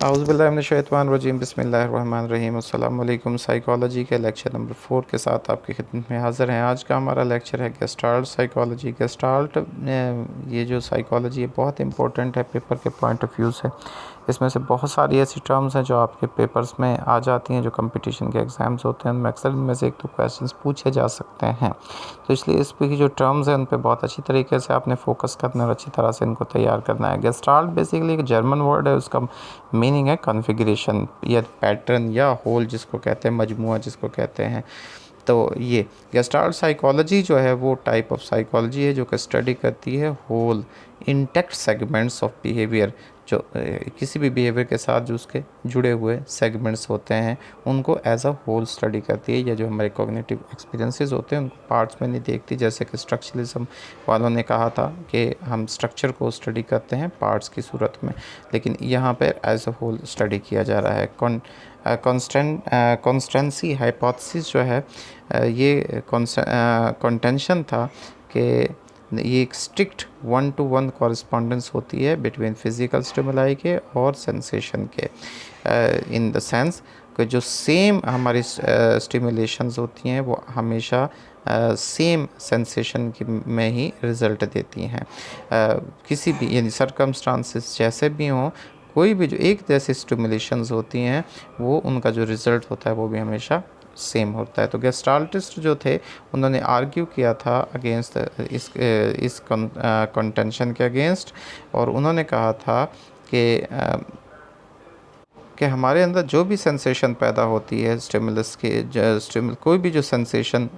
औज़ुबिल्लाहिमिनश्शैतानिर्रजीम बिस्मिल्लाहिर्रहमानिर्रहीम। अस्सलाम वालेकुम। साइकोलॉजी के लेक्चर नंबर 4 के साथ आपकी खिदमत में हाज़िर हैं। आज का हमारा लेक्चर है गेस्टाल्ट साइकोलॉजी। गेस्टाल्ट ये जो साइकोलॉजी है बहुत इंपॉर्टेंट है पेपर के पॉइंट ऑफ व्यू से। इसमें से बहुत सारी ऐसी टर्म्स हैं जो आपके पेपर्स में आ जाती हैं, जो कंपटीशन के एग्ज़ाम्स होते हैं उनमें अक्सर इनमें से एक तो क्वेश्चंस पूछे जा सकते हैं। तो इसलिए इस पे की जो टर्म्स हैं उन पे बहुत अच्छी तरीके से आपने फोकस करना है और अच्छी तरह से इनको तैयार करना है। गेस्टाल्ट बेसिकली एक जर्मन वर्ड है, उसका मीनिंग है कॉन्फ़िगरेशन या पैटर्न या होल जिसको कहते हैं, मजमूआ जिसको कहते हैं। तो ये गेस्टाल्ट साइकोलॉजी जो है वो टाइप ऑफ साइकोलॉजी है जो कि स्टडी करती है whole intact segments of behaviour, जो किसी भी बिहेवियर के साथ जो उसके जुड़े हुए सेगमेंट्स होते हैं उनको एज अ होल स्टडी करती है। या जो हमारे कॉग्निटिव एक्सपीरियंसेस होते हैं उनको पार्ट्स में नहीं देखती, जैसे कि स्ट्रक्चरलिज्म वालों ने कहा था कि हम स्ट्रक्चर को स्टडी करते हैं पार्ट्स की सूरत में, लेकिन यहाँ पर एज अ होल स्टडी किया जा रहा है। कॉन्स्टेंसी हाइपोथेसिस जो है ये कंटेंशन था कि ये एक स्ट्रिक्ट 1-to-1 कॉरस्पॉन्डेंस होती है बिटवीन फिज़िकल स्टिमुलाई के और सेंसेशन के, इन द सेंस कि जो सेम हमारी स्टिमुलेशंस होती हैं वो हमेशा सेम सेंसेशन की में ही रिज़ल्ट देती हैं। किसी भी यानी सर्कमस्टांसेस जैसे भी हों, कोई भी जो एक जैसी स्टिमुलेशंस होती हैं वो उनका जो रिज़ल्ट होता है वो भी हमेशा सेम होता है। तो गेस्टाल्टिस्ट जो थे उन्होंने आर्ग्यू किया था अगेंस्ट इस कंटेंशन के अगेंस्ट, और उन्होंने कहा था कि हमारे अंदर जो भी सेंसेशन पैदा होती है स्टिमुलस के कोई भी जो सेंसेशन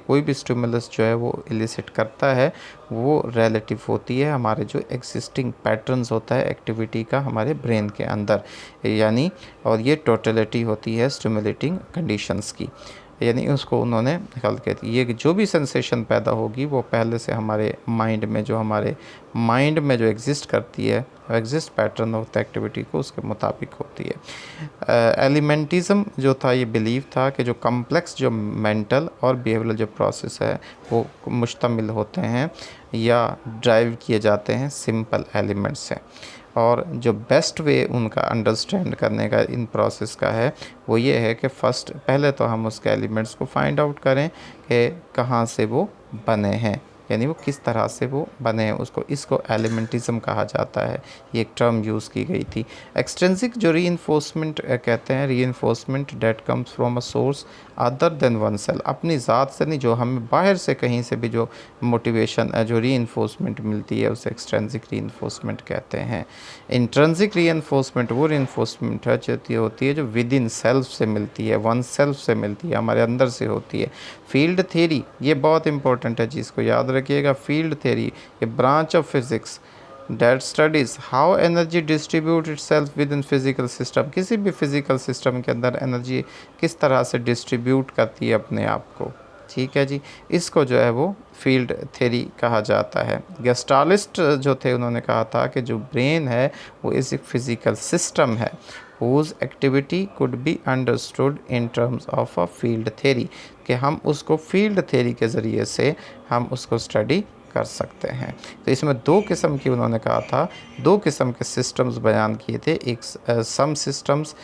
कोई भी स्टिमुलस जो है वो इलिसिट करता है वो रिलेटिव होती है हमारे जो एग्जिस्टिंग पैटर्न्स होता है एक्टिविटी का हमारे ब्रेन के अंदर, यानी और ये टोटलिटी होती है स्टिमुलेटिंग कंडीशंस की। यानी उसको उन्होंने हल कर दिया ये कि जो भी सेंसेशन पैदा होगी वो पहले से हमारे माइंड में जो एग्जिस्ट करती है, exist pattern of the activity को उसके मुताबिक होती है। एलिमेंटिज़म जो था ये बिलीव था कि जो कम्प्लेक्स जो मेंटल और बिहेवियरल जो प्रोसेस है वो मुश्तमिल होते हैं या ड्राइव किए जाते हैं सिंपल एलिमेंट्स से, और जो बेस्ट वे उनका अंडरस्टैंड करने का इन प्रोसेस का है वो ये है कि पहले तो हम उसके एलिमेंट्स को फाइंड आउट करें कि कहाँ से वो बने हैं, यानी वो किस तरह से वो बने हैं, इसको एलिमेंटिज़म कहा जाता है। ये एक टर्म यूज़ की गई थी। एक्सट्रिंसिक जो रीइंफोर्समेंट कहते हैं, reinforcement that comes from a source other than one cell, अपनी ज़ात से नहीं, जो हमें बाहर से कहीं से भी जो मोटिवेशन जो रीइंफोर्समेंट मिलती है उसे एक्सट्रिंसिक रीइंफोर्समेंट कहते हैं। इंट्रिंसिक रीइंफोर्समेंट वो रीइंफोर्समेंट होती है जो विद इन सेल्फ से मिलती है, वन सेल्फ से मिलती है, हमारे अंदर से होती है। फील्ड थ्योरी ये बहुत इंपॉर्टेंट है, जिसको याद रखिएगा। फील्ड थ्योरी ये branch of physics that studies how energy distribute itself within physical system, किसी भी फिज़िकल सिस्टम के अंदर एनर्जी किस तरह से डिस्ट्रीब्यूट करती है अपने आप को, ठीक है जी। इसको जो है वो फील्ड थ्योरी कहा जाता है। गेस्टालिस्ट जो थे उन्होंने कहा था कि जो ब्रेन है वो इस एक फिज़िकल सिस्टम है whose activity could be understood in terms of a field theory, कि हम उसको फील्ड थ्योरी के ज़रिए से हम उसको स्टडी कर सकते हैं। तो इसमें दो किस्म की उन्होंने कहा था, दो किस्म के सिस्टम्स बयान किए थे। एक सम सिस्टम्स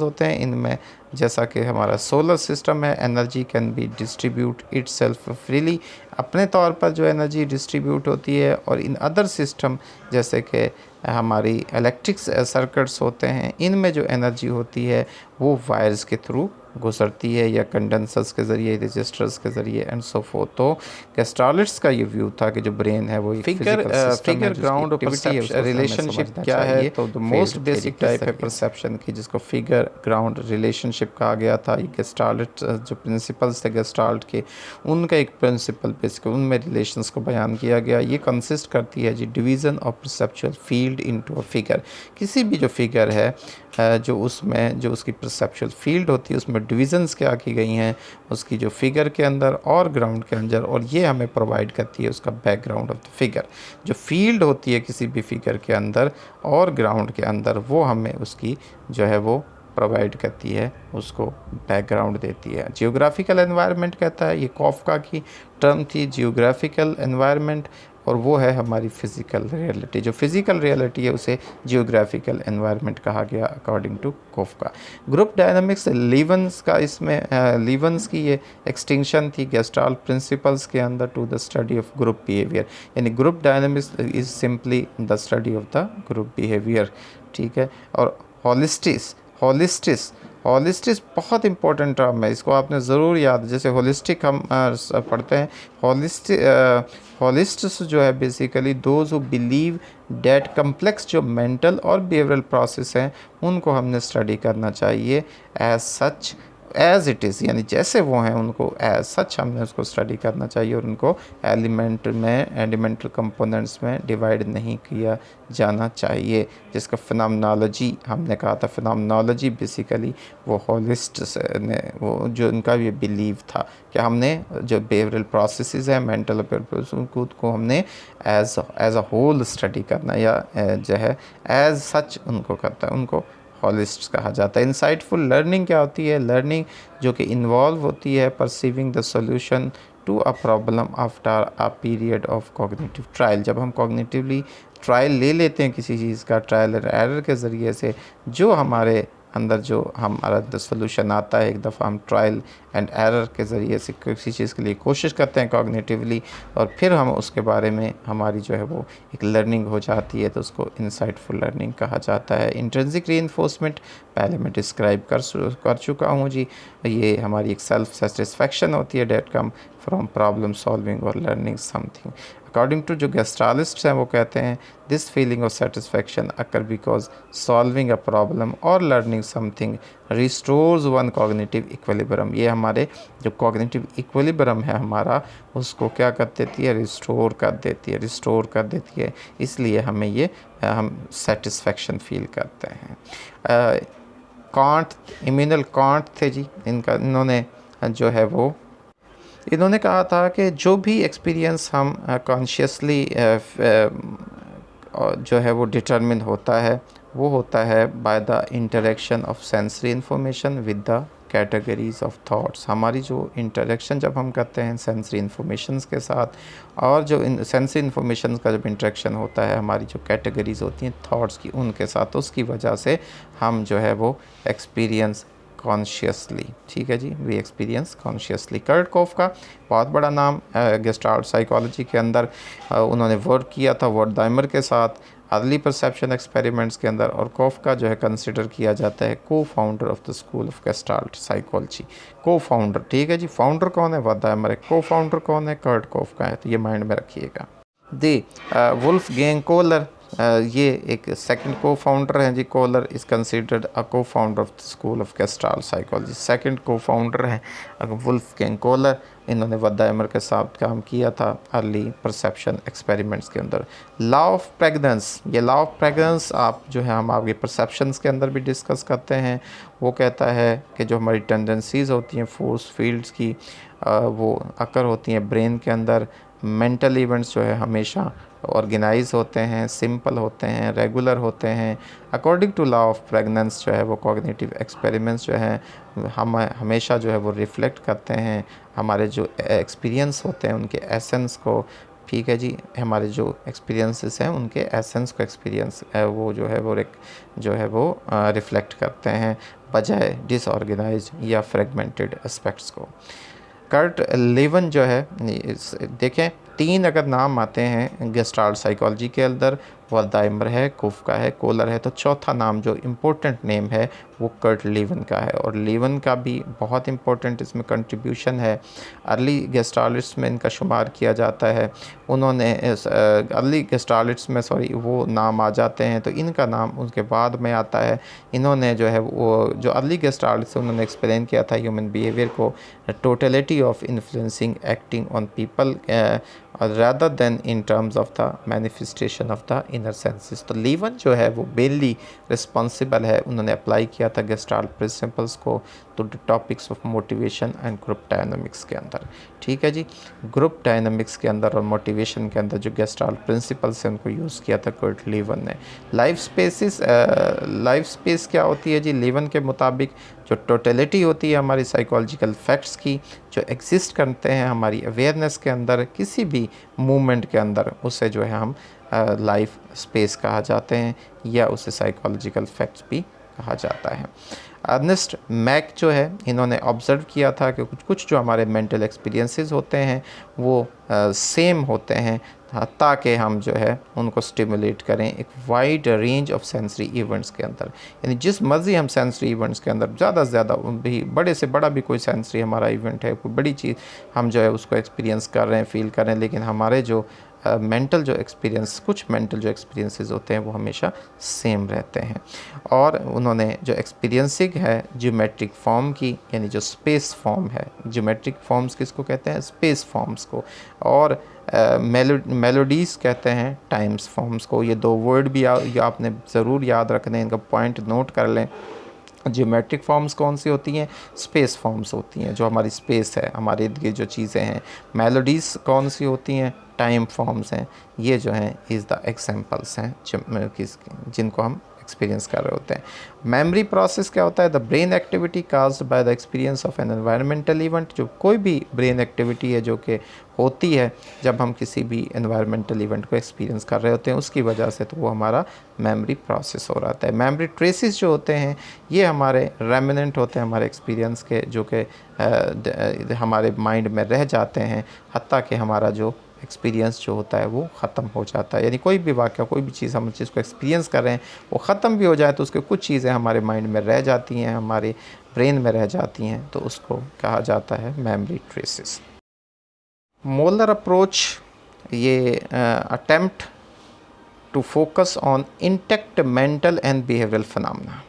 होते हैं, इनमें जैसा कि हमारा सोलर सिस्टम है, energy can be distribute itself freely, अपने तौर पर जो एनर्जी डिस्ट्रीब्यूट होती है। और इन अदर सिस्टम जैसे कि हमारी इलेक्ट्रिक सर्किट्स होते हैं, इनमें जो एनर्जी होती है वो वायर्स के थ्रू गुजरती है या कंडेंसर्स के ज़रिए, रजिस्टर्स के ज़रिए एंड सो फोर्थ। तो गेस्टालिस्ट का ये व्यू था कि जो ब्रेन है वो एक फिगर ग्राउंड रिलेशनशिप क्या है, तो द मोस्ट बेसिक टाइप है परसेप्शन की जिसको फिगर ग्राउंड रिलेशनशिप कहा गया था। ये गेस्टाल्ट जो प्रिंसिपल्स थे गेस्टाल्ट के, उनका एक प्रिंसिपल बेसिक उनमें रिलेशंस को बयान किया गया। ये कंसिस्ट करती है जी division of perceptual field into a figure. किसी भी जो फिगर है जो उसकी परसेप्चुअल फील्ड होती है उसमें डिविज़न्स क्या की गई हैं उसकी जो फिगर के अंदर और ग्राउंड के अंदर, और ये हमें प्रोवाइड करती है उसका बैकग्राउंड ऑफ द फिगर। जो फील्ड होती है किसी भी फिगर के अंदर और ग्राउंड के अंदर वो हमें उसकी जो है वो प्रोवाइड करती है, उसको बैकग्राउंड देती है। जियोग्राफिकल एनवायरनमेंट कहता है, ये कॉफका की टर्म थी जियोग्राफिकल एनवायरनमेंट, और वो है हमारी फ़िज़िकल रियलिटी। जो फ़िज़िकल रियलिटी है उसे जियोग्राफिकल एनवायरनमेंट कहा गया अकॉर्डिंग टू कोफका। ग्रुप डायनामिक्स लीवन्स का इसमें लीवन्स की ये एक्सटेंशन थी गेस्टाल्ट प्रिंसिपल्स के अंदर to the study of group behaviour, यानी group dynamics is simply the study of the group behaviour. ठीक है। और होलिस्टिस होलिस्टिस होलिस्टिस बहुत इंपॉर्टेंट टर्म है, इसको आपने ज़रूर याद, जैसे होलिस्टिक हम पढ़ते हैं। होलिस्टिस जो है basically those who believe that complex जो मेंटल और बिहेवियरल प्रोसेस हैं उनको हमने स्टडी करना चाहिए as such as it is, यानी जैसे वो हैं उनको एज सच हमने उसको स्टडी करना चाहिए और उनको एलिमेंटल कंपोनेंट्स में डिवाइड नहीं किया जाना चाहिए, जिसका फिनोमेनोलॉजी हमने कहा था। फिनोमेनोलॉजी बेसिकली वो होलिस्ट्स ने वो जो उनका ये बिलीव था कि हमने जो बिहेवियरल प्रोसेसेस हैं मेंटल उनको हमने एज अ होल स्टडी करना या जो है एज सच उनको करता है, उनको हॉलिस्ट्स कहा जाता है। इंसाइटफुल लर्निंग क्या होती है? लर्निंग जो कि इन्वॉल्व होती है perceiving the solution to a problem after a period of cognitive trial. जब हम कॉग्निटिवली ट्रायल ले लेते हैं किसी चीज़ का, ट्रायल एंड एरर के ज़रिए से जो हमारे अंदर जो हमारा सोल्यूशन आता है, एक दफ़ा हम ट्रायल एंड एरर के ज़रिए से किसी चीज़ के लिए कोशिश करते हैं कॉग्निटिवली और फिर हम उसके बारे में हमारी जो है वो एक लर्निंग हो जाती है, तो उसको इंसाइटफुल लर्निंग कहा जाता है। इंट्रिंसिक रीइंफोर्समेंट पहले मैं डिस्क्राइब कर चुका हूँ जी। ये हमारी एक सेल्फ सेटिस्फेक्शन होती है that come from problem solving और लर्निंग समथिंग। अकॉर्डिंग टू जो गेस्टालिस्ट हैं वो कहते हैं this feeling of satisfaction occur because solving a problem और learning something restores one cognitive equilibrium. ये हमारे जो कॉग्निटिव इक्विलिब्रियम है हमारा उसको क्या कर देती है? रिस्टोर कर देती है, इसलिए हमें ये हम सेटिस्फेक्शन फील करते हैं। कांट, इमैनुअल कांट थे जी, इन्होंने जो है वो इन्होंने कहा था कि जो भी एक्सपीरियंस हम कॉन्शियसली जो है वो डिटरमिन होता है वो होता है by the interaction of sensory information with the categories of thoughts. हमारी जो इंटरेक्शन जब हम करते हैं सेंसरी इंफॉर्मेशंस के साथ और जो सेंसरी इंफॉर्मेशन का जब इंटरेक्शन होता है हमारी जो कैटेगरीज होती हैं थॉट्स की उनके साथ, तो उसकी वजह से हम जो है वो एक्सपीरियंस कॉन्शियसली, ठीक है जी, वी एक्सपीरियंस कॉन्शियसली। कर्ट कोफका बहुत बड़ा नाम गेस्टाल्ट साइकोलॉजी के अंदर, उन्होंने वर्क किया था वर्डहाइमर के साथ अर्ली परसेप्शन एक्सपेरिमेंट्स के अंदर, और कोफका जो है कंसिडर किया जाता है को founder of the school of gestalt psychology. को फाउंडर, ठीक है जी, फाउंडर कौन है? वर्डहाइमर है। को फाउंडर कौन है? कर्ट कोफका है, तो ये माइंड में रखिएगा। दी वुल्फगैंग कोहलर, ये एक सेकंड को फाउंडर हैं जी। कोहलर इज़ कंसिडर्ड अ को founder of the school of gestalt psychology. Second को फाउंडर हैं वुल्फगैंग कोहलर, इन्होंने वर्डहाइमर के साथ काम किया था अर्ली परसेप्शन एक्सपेरिमेंट्स के अंदर। लॉ ऑफ प्रेग्नेंस, ये लॉ ऑफ प्रेग्नेंस आप जो है हम आपके परसेप्शंस के अंदर भी डिस्कस करते हैं। वो कहता है कि जो हमारी टेंडेंसीज़ होती हैं फोर्स फील्ड्स की वो अकर होती हैं ब्रेन के अंदर। मेंटल इवेंट्स जो है हमेशा ऑर्गेनाइज होते हैं, सिंपल होते हैं, रेगुलर होते हैं। अकॉर्डिंग टू लॉ ऑफ प्रेग्नेंस जो है वो कॉग्निटिव एक्सपेरिमेंट्स जो हैं हम हमेशा जो है वो रिफ़्लेक्ट करते हैं हमारे जो एक्सपीरियंस होते हैं उनके एसेंस को, ठीक है जी, हमारे जो एक्सपीरियंसेस हैं उनके एसेंस को एक्सपीरियंस वो जो है वो रिफ़्लेक्ट करते हैं बजाय डिसऑर्गेनाइज या फ्रेगमेंटेड एस्पेक्ट्स को। कर्ट लेवन जो है देखें 3 अगर नाम आते हैं गेस्टाल्ट साइकोलॉजी के अंदर, वर्डहाइमर है, कोफका है, कोहलर है, तो चौथा नाम जो इम्पोर्टेंट नेम है वो कर्ट लेवन का है। और लेवन का भी बहुत इम्पोर्टेंट इसमें कंट्रीब्यूशन है। अर्ली गेस्टालिट्स में इनका शुमार किया जाता है। उन्होंने अर्ली गेस्टालिट्स में वो नाम आ जाते हैं तो इनका नाम उसके बाद में आता है। इन्होंने जो है वो जो अर्ली गेस्टालिट्स उन्होंने एक्सप्लेन किया था ह्यूमन बिहेवियर को totality of influencing acting on people rather than in terms of the manifestation of the inner senses। तो लीवन जो है वो मेनली रिस्पॉन्सिबल है, उन्होंने अप्लाई किया था गेस्टाल्ट प्रिंसिपल्स को तो the topics of motivation and group dynamics के अंदर, ठीक है जी। ग्रुप डायनामिक्स के अंदर और मोटिवेशन के अंदर जो गेस्टाल्ट प्रिंसिपल्स हैं उनको यूज़ किया था कर्ट लीवन ने। लाइफ स्पेस क्या होती है जी? लीवन के मुताबिक जो टोटलिटी होती है हमारी साइकोलॉजिकल फैक्ट्स की जो एग्जिस्ट करते हैं हमारी अवेयरनेस के अंदर किसी भी की मूवमेंट के अंदर, उसे जो है हम लाइफ स्पेस कहा जाते हैं या उसे साइकोलॉजिकल फैक्ट्स भी कहा जाता है। अर्नेस्ट मैक जो है, इन्होंने ऑब्ज़र्व किया था कि कुछ कुछ जो हमारे मेंटल एक्सपीरियंसेस होते हैं वो सेम होते हैं, ताकि हम जो है उनको स्टिमुलेट करें एक wide range of sensory events के अंदर। यानी जिस मर्ज़ी हम सेंसरी इवेंट्स के अंदर ज़्यादा से ज़्यादा भी, बड़े से बड़ा भी कोई सेंसरी हमारा इवेंट है, कोई बड़ी चीज़ हम जो है उसको एक्सपीरियंस कर रहे हैं, फ़ील कर रहे हैं, लेकिन हमारे जो मेंटल जो एक्सपीरियंस, कुछ मेंटल जो एक्सपीरियंसेस होते हैं वो हमेशा सेम रहते हैं। और उन्होंने जो एक्सपीरियंसिंग है ज्योमेट्रिक फॉर्म की, यानी जो स्पेस फॉर्म है, ज्योमेट्रिक फॉर्म्स किसको कहते हैं? स्पेस फॉर्म्स को। और मेलोडीज़ कहते हैं टाइम्स फॉर्म्स को। ये दो वर्ड भी आपने ज़रूर याद रखने, इनका पॉइंट नोट कर लें। ज्योमेट्रिक फॉर्म्स कौन सी होती हैं? स्पेस फॉर्म्स होती हैं, जो हमारी स्पेस है, हमारे इर्द गिर्द जो चीज़ें हैं। मेलोडीज़ कौन सी होती हैं? टाइम फॉर्म्स हैं। ये जो हैं इज़ द एग्जांपल्स हैं जिनको हम एक्सपीरियंस कर रहे होते हैं। मेमोरी प्रोसेस क्या होता है? The brain activity caused by the experience of N environmental event. जो कोई भी ब्रेन एक्टिविटी है जो कि होती है जब हम किसी भी एनवायरमेंटल इवेंट को एक्सपीरियंस कर रहे होते हैं, उसकी वजह से तो वो हमारा मेमोरी प्रोसेस हो रहा है। मेमोरी ट्रेसेस जो होते हैं ये हमारे रेमिनेंट होते हैं हमारे एक्सपीरियंस के, जो कि हमारे माइंड में रह जाते हैं, हत्ता कि हमारा जो एक्सपीरियंस जो होता है वो ख़त्म हो जाता है। यानी कोई भी वाक़या, कोई भी चीज़ हम चीज़ को एक्सपीरियंस कर रहे हैं वो ख़त्म भी हो जाए तो उसके कुछ चीज़ें हमारे माइंड में रह जाती हैं, हमारे ब्रेन में रह जाती हैं, तो उसको कहा जाता है मेमोरी ट्रेसेस। मोलर अप्रोच, ये attempt to focus on intact mental and behavioural phenomena,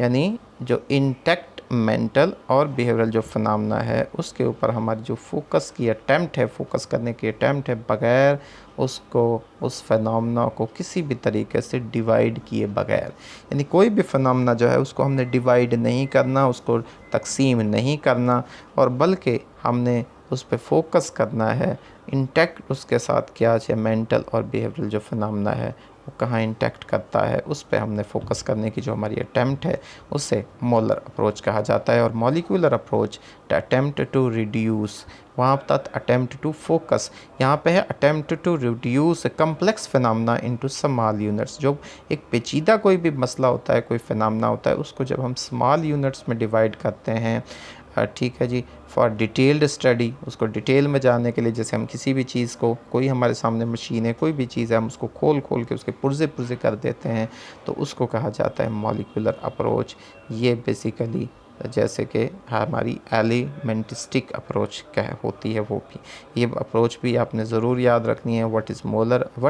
यानी जो इंटैक्ट मेंटल और बिहेवियरल जो फिनोमेना है उसके ऊपर हमारी जो फोकस की अटेम्प्ट है, फोकस करने की अटेम्प्ट है, बग़ैर उसको, उस फिनोमेना को किसी भी तरीके से डिवाइड किए बगैर। यानी कोई भी फिनोमेना जो है उसको हमने डिवाइड नहीं करना, उसको तकसीम नहीं करना, और बल्कि हमने उस पर फोकस करना है। इंटैक्ट उसके साथ क्या है, मेंटल और बिहेवियरल जो फिनोमेना है वो कहाँ इंटैक्ट करता है, उस पे हमने फोकस करने की जो हमारी अटेम्प्ट है उसे मोलर अप्रोच कहा जाता है। और molecular approach the attempt to reduce, वहाँ तक अटेम्प्ट टू फोकस, यहाँ पे है attempt to reduce complex phenomena into small units. जो एक पेचीदा कोई भी मसला होता है, कोई फिनोमेना होता है, उसको जब हम स्मॉल यूनिट्स में डिवाइड करते हैं, ठीक है जी, फॉर डिटेल्ड स्टडी, उसको डिटेल में जानने के लिए, जैसे हम किसी भी चीज़ को, कोई हमारे सामने मशीन है, कोई भी चीज़ है, हम उसको खोल खोल के उसके पुर्जे पुर्जे कर देते हैं, तो उसको कहा जाता है मॉलिक्यूलर अप्रोच। ये बेसिकली जैसे कि हमारी एलिमेंटिस्टिक अप्रोच क्या होती है, वो भी, ये अप्रोच भी आपने ज़रूर याद रखनी है। What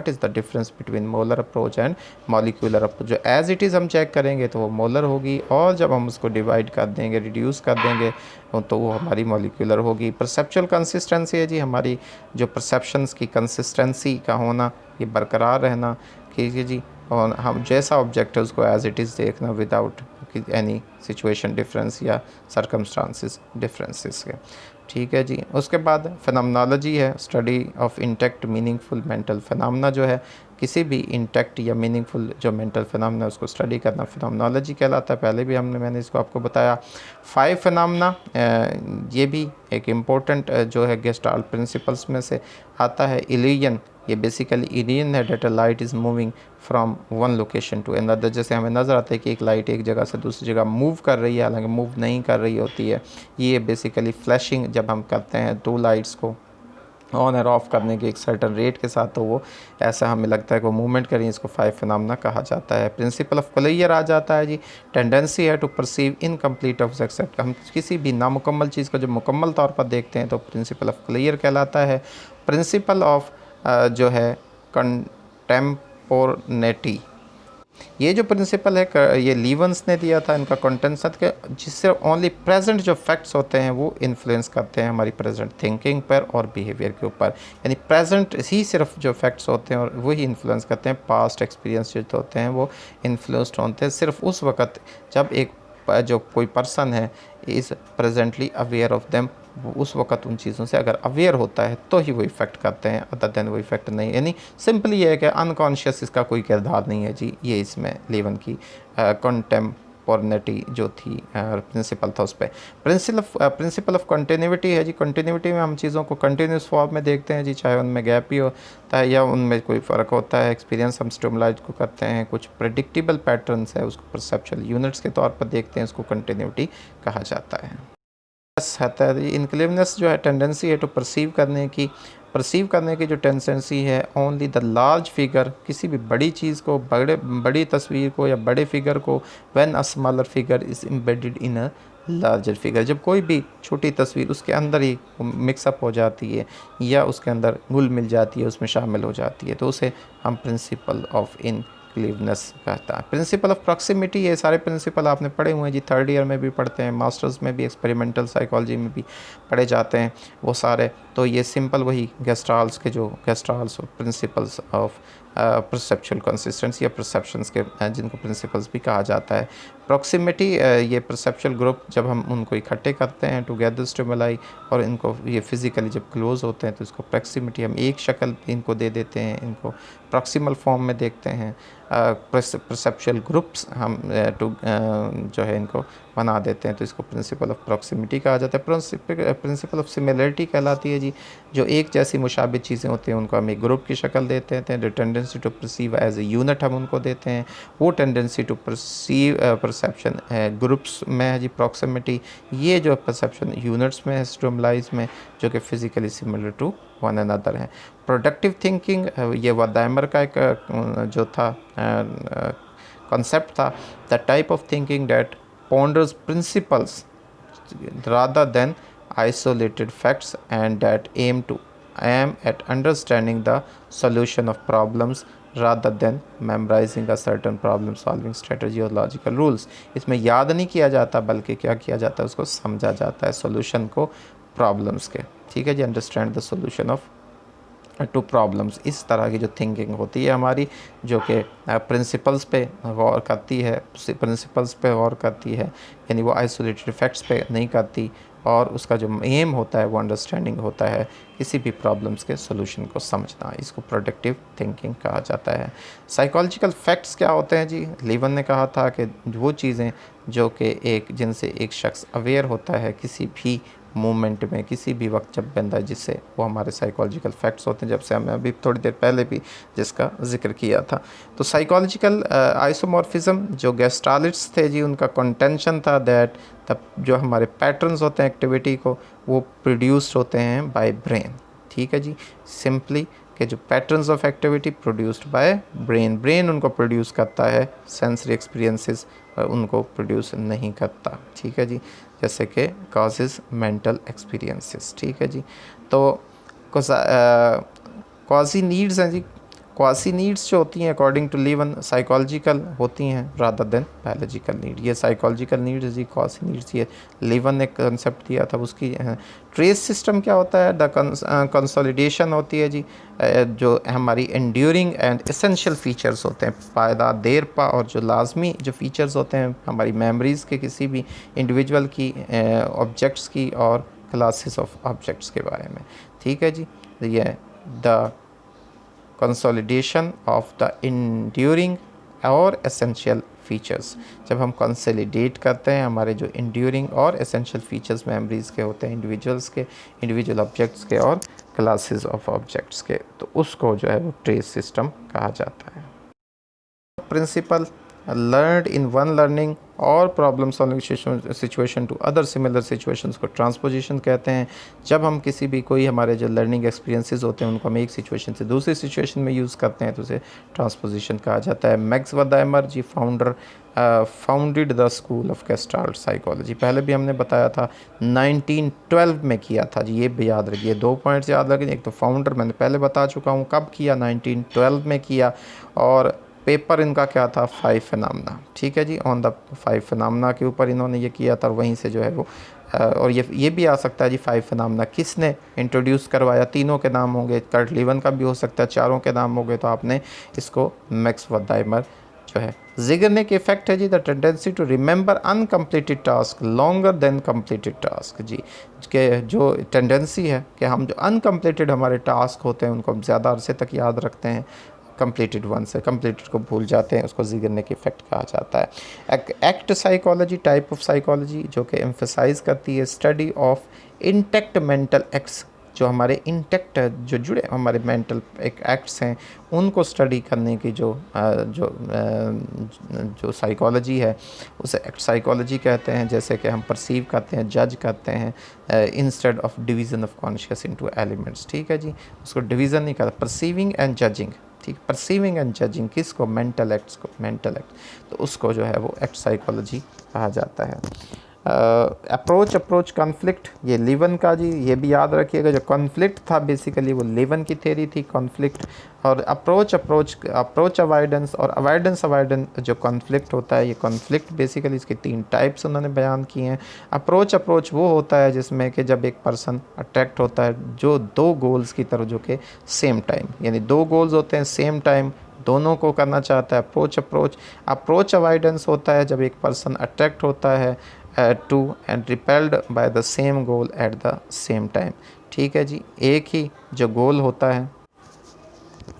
is the difference between molar approach and molecular approach. जो एज़ इट इज़ हम चेक करेंगे तो वो मोलर होगी, और जब हम उसको डिवाइड कर देंगे, रिड्यूस कर देंगे, तो वो हमारी मॉलिक्यूलर होगी। परसेप्चुअल कंसिस्टेंसी है जी, हमारी जो परसेप्शंस की कंसिस्टेंसी का होना, ये बरकरार रहना, ठीक है जी, और हम जैसा ऑब्जेक्ट है उसको एज़ इट इज़ देखना विदाउट एनी सिचुएशन डिफरेंस या सर्कमस्टांसिस डिफरेंसेस के, ठीक है जी। उसके बाद फिनोमेनोलॉजी है, study of intact meaningful mental phenomena. जो है किसी भी इंटैक्ट या मीनिंगफुल जो मेंटल फिनोमेना उसको स्टडी करना फिनोमेनोलॉजी कहलाता है। पहले भी मैंने इसको आपको बताया। 5 फिनोमेना, ये भी एक इम्पोर्टेंट जो है गेस्टाल्ट प्रिंसिपल्स में से आता है। इल्यूजन, ये बेसिकली इल्यूजन है that light is moving from one location to another. जैसे हमें नज़र आता है कि एक लाइट एक जगह से दूसरी जगह मूव कर रही है, हालांकि मूव नहीं कर रही होती है। ये बेसिकली फ्लैशिंग जब हम करते हैं 2 लाइट्स को ऑन और ऑफ करने के एक सर्टन रेट के साथ, तो वो ऐसा हमें लगता है कि वो मूवमेंट करें, इसको 5 फिनोमेना कहा जाता है। प्रिंसिपल ऑफ क्लियर आ जाता है जी, टेंडेंसी है to perceive incomplete of except. हम किसी भी नामुकम्मल चीज़ को जब मुकम्मल तौर पर देखते हैं तो प्रिंसिपल ऑफ क्लियर कहलाता है। प्रिंसिपल ऑफ जो है कंटेम्पोरनेटी, ये जो प्रिंसिपल है ये लीवंस ने दिया था, इनका कंटेंशन के, जिससे ओनली प्रेजेंट जो फैक्ट्स होते हैं वो इन्फ्लुएंस करते हैं हमारी प्रेजेंट थिंकिंग पर और बिहेवियर के ऊपर। यानी प्रेजेंट ही सिर्फ जो फैक्ट्स होते हैं और वही इन्फ्लुएंस करते हैं। पास्ट एक्सपीरियंस जो होते हैं वो इन्फ्लुएंस्ड होते हैं सिर्फ उस वक्त जब एक जो कोई पर्सन है is presently aware of them, उस वक्त उन चीज़ों से अगर अवेयर होता है तो ही वो इफ़ेक्ट करते हैं, अदर देन वो इफ़ेक्ट नहीं। यानी सिंपली ये है कि अनकॉन्शियस इसका कोई किरदार नहीं है जी। ये इसमें लेवन की पोर्निटी जो थी प्रिंसिपल था उस पर। प्रिंसिपल ऑफ कंटिन्यूटी है जी, कंटिन्यूटी में हम चीज़ों को कंटिन्यूस फॉर्म में देखते हैं जी, चाहे उनमें गैप ही होता है या उनमें कोई फ़र्क होता है। एक्सपीरियंस हम स्टिमुलाई को करते हैं, कुछ प्रेडिक्टेबल पैटर्न्स है उसको परसेप्चुअल यूनिट्स के तौर पर देखते हैं, उसको कंटिन्यूटी कहा जाता है। होता है इनक्लिवनेस जो है टेंडेंसी है टू परसीव करने की जो टेंडेंसी है ओनली द लार्ज फिगर, किसी भी बड़ी चीज़ को, बड़ी तस्वीर को या बड़े फिगर को, when a smaller figure is embedded in a larger figure, जब कोई भी छोटी तस्वीर उसके अंदर ही मिक्सअप हो जाती है या उसके अंदर घुल मिल जाती है, उसमें शामिल हो जाती है, तो उसे हम प्रिंसिपल ऑफ इनक्लिवनेस कहता है। प्रिंसिपल ऑफ प्रॉक्सिमिटी, ये सारे प्रिंसिपल आपने पढ़े हुए हैं जी, थर्ड ईयर में भी पढ़ते हैं, मास्टर्स में भी, एक्सपेरिमेंटल साइकोलॉजी में भी पढ़े जाते हैं वो सारे। तो ये सिंपल वही गेस्टाल्स प्रिंसिपल्स ऑफ परसेप्चुअल कंसिस्टेंसी या परसेप्शंस के जिनको प्रिंसिपल्स भी कहा जाता है। प्रॉक्सिमिटी, ये परसेप्चुअल ग्रुप जब हम उनको इकट्ठे करते हैं टुगेदर स्टिमुलाई और इनको ये फिज़िकली जब क्लोज होते हैं तो इसको प्रॉक्सिमिटी, हम एक शक्ल इनको दे देते हैं, इनको प्रॉक्सिमल फॉर्म में देखते हैं। परसेप्चुअल ग्रुप्स हम जो है इनको बना देते हैं, तो इसको प्रिंसिपल ऑफ प्रॉक्सिमिटी कहा जाता है। प्रिंसिपल ऑफ सिमिलरिटी कहलाती है जी, जो एक जैसी मुशाबिह चीज़ें होती हैं उनको हम एक ग्रुप की शक्ल देते हैं। जो tendency to perceive as a unit हम उनको देते हैं, वो tendency to perceive perception groups में है जी प्रॉक्सिमिटी। ये जो परसेप्शन यूनिट्स में है स्टिमुलाइज में, जो कि physically similar to one another है। प्रोडक्टिव थिंकिंग, ये वदाइमर का एक जो था कॉन्सेप्ट था, the type of thinking that ponders principles rather than isolated facts and that aim at understanding the solution of problems rather than memorizing a certain problem solving strategy or logical rules। इसमें याद नहीं किया जाता बल्कि क्या किया जाता है, उसको समझा जाता है सॉल्यूशन को प्रॉब्लम्स के, ठीक है जी, understand the solution of two problems. इस तरह की जो थिंकिंग होती है हमारी, जो कि प्रिंसिपल्स पे गौर करती है, यानी वो आइसोलेटेड फैक्ट्स पे नहीं करती, और उसका जो एम होता है वो अंडरस्टैंडिंग होता है किसी भी प्रॉब्लम्स के सॉल्यूशन को समझना। इसको प्रोडक्टिव थिंकिंग कहा जाता है। साइकोलॉजिकल फैक्ट्स क्या होते हैं जी, लीवन ने कहा था कि वो चीज़ें जो कि जिनसे एक शख्स अवेयर होता है किसी भी मूवमेंट में, किसी भी वक्त जब बंदा है, जिससे वो हमारे साइकोलॉजिकल फैक्ट्स होते हैं, जब से हमने अभी थोड़ी देर पहले भी जिसका जिक्र किया था। तो साइकोलॉजिकल आइसोमॉर्फिज्म जो गेस्टालिट्स थे जी, उनका कंटेंशन था दैट तब जो हमारे पैटर्न्स होते हैं एक्टिविटी को, वो प्रोड्यूस्ड होते हैं बाय ब्रेन, ठीक है जी, सिंपली कि जो patterns of activity produced by brain उनको प्रोड्यूस करता है, सेंसरी एक्सपीरियंसेस उनको प्रोड्यूस नहीं करता, ठीक है जी, जैसे कि कॉजेज मेंटल एक्सपीरियंसेस, ठीक है जी। तो क्वासी नीड्स हैं जी, क्वासी नीड्स जो होती हैं अकॉर्डिंग टू लीवन साइकोलॉजिकल होती हैं रादर देन बायोलॉजिकल नीड। ये साइकोलॉजिकल नीड्स जी, क्वासी नीड्स, ये लीवन ने कंसेप्ट दिया था उसकी। ट्रेस सिस्टम क्या होता है, द कंसोलिडेशन होती है जी, जो हमारी एंड्यूरिंग एंड एसेंशियल फीचर्स होते हैं, पायदार देरपा, और जो लाजमी जो फीचर्स होते हैं हमारी मेमोरीज़ के किसी भी इंडिविजुअल की, ऑब्जेक्ट्स की और क्लासेस ऑफ ऑब्जेक्ट्स के बारे में, ठीक है जी। ये the consolidation of the enduring और एसेंशियल फीचर्स, जब हम कंसोलिडेट करते हैं हमारे जो इंड्यूरिंग और एसेंशियल फीचर्स मेमोरीज़ के होते हैं, इंडिविजुअल ऑब्जेक्ट्स के और क्लासेस ऑफ ऑब्जेक्ट्स के, तो उसको जो है वो ट्रेस सिस्टम कहा जाता है। Principle learned in one learning और problem solving situation to other similar situations को ट्रांसपोजिशन कहते हैं। जब हम किसी भी कोई हमारे जो लर्निंग एक्सपीरियंसेस होते हैं उनको हम एक सिचुएशन से दूसरी सिचुएशन में यूज़ करते हैं तो उसे ट्रांसपोजिशन कहा जाता है। Max Wertheimer ji founded the school of gestalt psychology, पहले भी हमने बताया था 1912 में किया था जी, ये भी याद रखिए, 2 पॉइंट्स याद रखिए। एक तो फाउंडर मैंने पहले बता चुका हूँ कब किया, 1912 में किया, और पेपर इनका क्या था, 5 फिनोमेना, ठीक है जी, ऑन द 5 फिनोमेना के ऊपर इन्होंने ये किया था, और वहीं से जो है वो और ये भी आ सकता है जी 5 फिनोमेना किसने इंट्रोड्यूस करवाया, तीनों के नाम होंगे, कर्ट लीवन का भी हो सकता है, चारों के नाम होंगे, तो आपने इसको मैक्स वदाइमर जो है। ज़िगरनिक इफेक्ट है जी, the tendency to remember uncompleted task longer than completed task जी, के जो टेंडेंसी है कि हम जो अनकम्प्लीटेड हमारे टास्क होते हैं उनको हम ज़्यादा अरसे तक याद रखते हैं, कंप्लीटेड वन से, कंप्लीटेड को भूल जाते हैं, उसको ज़िगरनिक इफ़ेक्ट कहा जाता है। Act psychology, type of psychology जो कि एम्फसाइज करती है study of intact mental acts, जो हमारे इंटेक्ट जो जुड़े हमारे मेंटल एक एक्ट्स हैं उनको स्टडी करने की जो साइकोलॉजी है उसे एक्ट साइकोलॉजी कहते हैं। जैसे कि हम परसीव करते हैं, जज करते हैं instead of division of conscious into elements, ठीक है जी, उसको डिवीज़न नहीं करता, परसीविंग एंड जजिंग, ठीक, परसीविंग एंड जजिंग किसको, मेंटल एक्ट्स को, मेंटल एक्ट, तो उसको जो है वो एक्ट साइकोलॉजी कहा जाता है। अप्रोच कॉन्फ्लिक्ट, ये लीवन का जी, ये भी याद रखिएगा, जो कॉन्फ्लिक्ट था बेसिकली वो लीवन की थ्योरी थी, कॉन्फ्लिक्ट। और अप्रोच अवॉइडेंस और अवॉइडेंस जो कॉन्फ्लिक्ट होता है, ये कॉन्फ्लिक्ट बेसिकली इसके 3 टाइप्स उन्होंने बयान किए हैं। अप्रोच वो होता है जिसमें कि जब एक पर्सन अट्रैक्ट होता है जो 2 गोल्स की तरफ, जो कि सेम टाइम, यानी 2 गोल्स होते हैं सेम टाइम, दोनों को करना चाहता है, अप्रोच अवॉइडेंस होता है जब एक पर्सन अट्रैक्ट होता है to and repelled by the same goal at the same time, ठीक है जी, एक ही जो गोल होता है,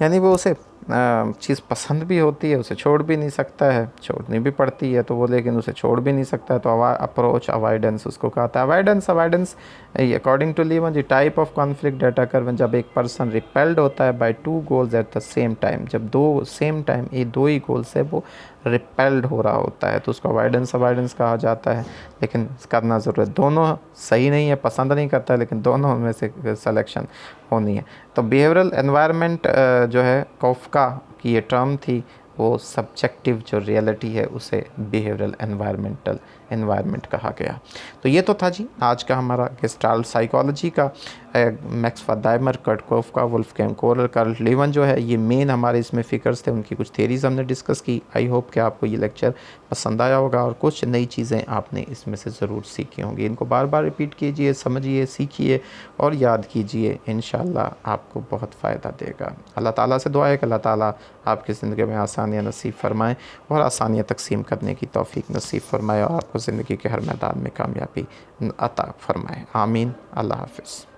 यानी वो उसे चीज़ पसंद भी होती है, उसे छोड़ भी नहीं सकता है, छोड़नी भी पड़ती है तो वो, लेकिन उसे छोड़ भी नहीं सकता है, तो अप्रोच अवॉइडेंस उसको कहता है। Avoidance according to Lewin ji, type of conflict डेटा कर जब एक पर्सन रिपेल्ड होता है by 2 goals at the same time, जब 2 सेम टाइम ये 2 ही गोल से वो रिपेल्ड हो रहा होता है तो उसको अवॉइडेंस कहा जाता है। लेकिन करना ज़रूरत, दोनों सही नहीं है, पसंद नहीं करता है, लेकिन दोनों में से सिलेक्शन होनी है। तो बिहेवियरल एनवायरनमेंट जो है कॉफका की ये टर्म थी, वो सब्जेक्टिव जो रियलिटी है उसे बिहेवियरल एनवायरनमेंट कहा गया। तो ये तो था जी आज का हमारा गेस्टाल्ट साइकोलॉजी का, max फर्डाइमर, Kurt कोफका, Wolfgang coral, Karl लीवन जो है ये मेन हमारे इसमें फिगर्स थे, उनकी कुछ थेरीज हमने डिस्कस की। आई होप कि आपको ये लेक्चर पसंद आया होगा और कुछ नई चीज़ें आपने इसमें से ज़रूर सीखी होंगी। इनको बार बार रिपीट कीजिए, समझिए, सीखिए और याद कीजिए, इंशाल्लाह आपको बहुत फ़ायदा देगा। अल्लाह ताला से दुआ है कि अल्लाह ताला आपकी ज़िंदगी में आसानियाँ नसीब फरमाएँ और आसानियाँ तकसीम करने की तौफीक नसीब फरमाए और आपको ज़िंदगी के हर मैदान में कामयाबी अता फरमाए। आमीन। अल्लाह हाफ़िज़।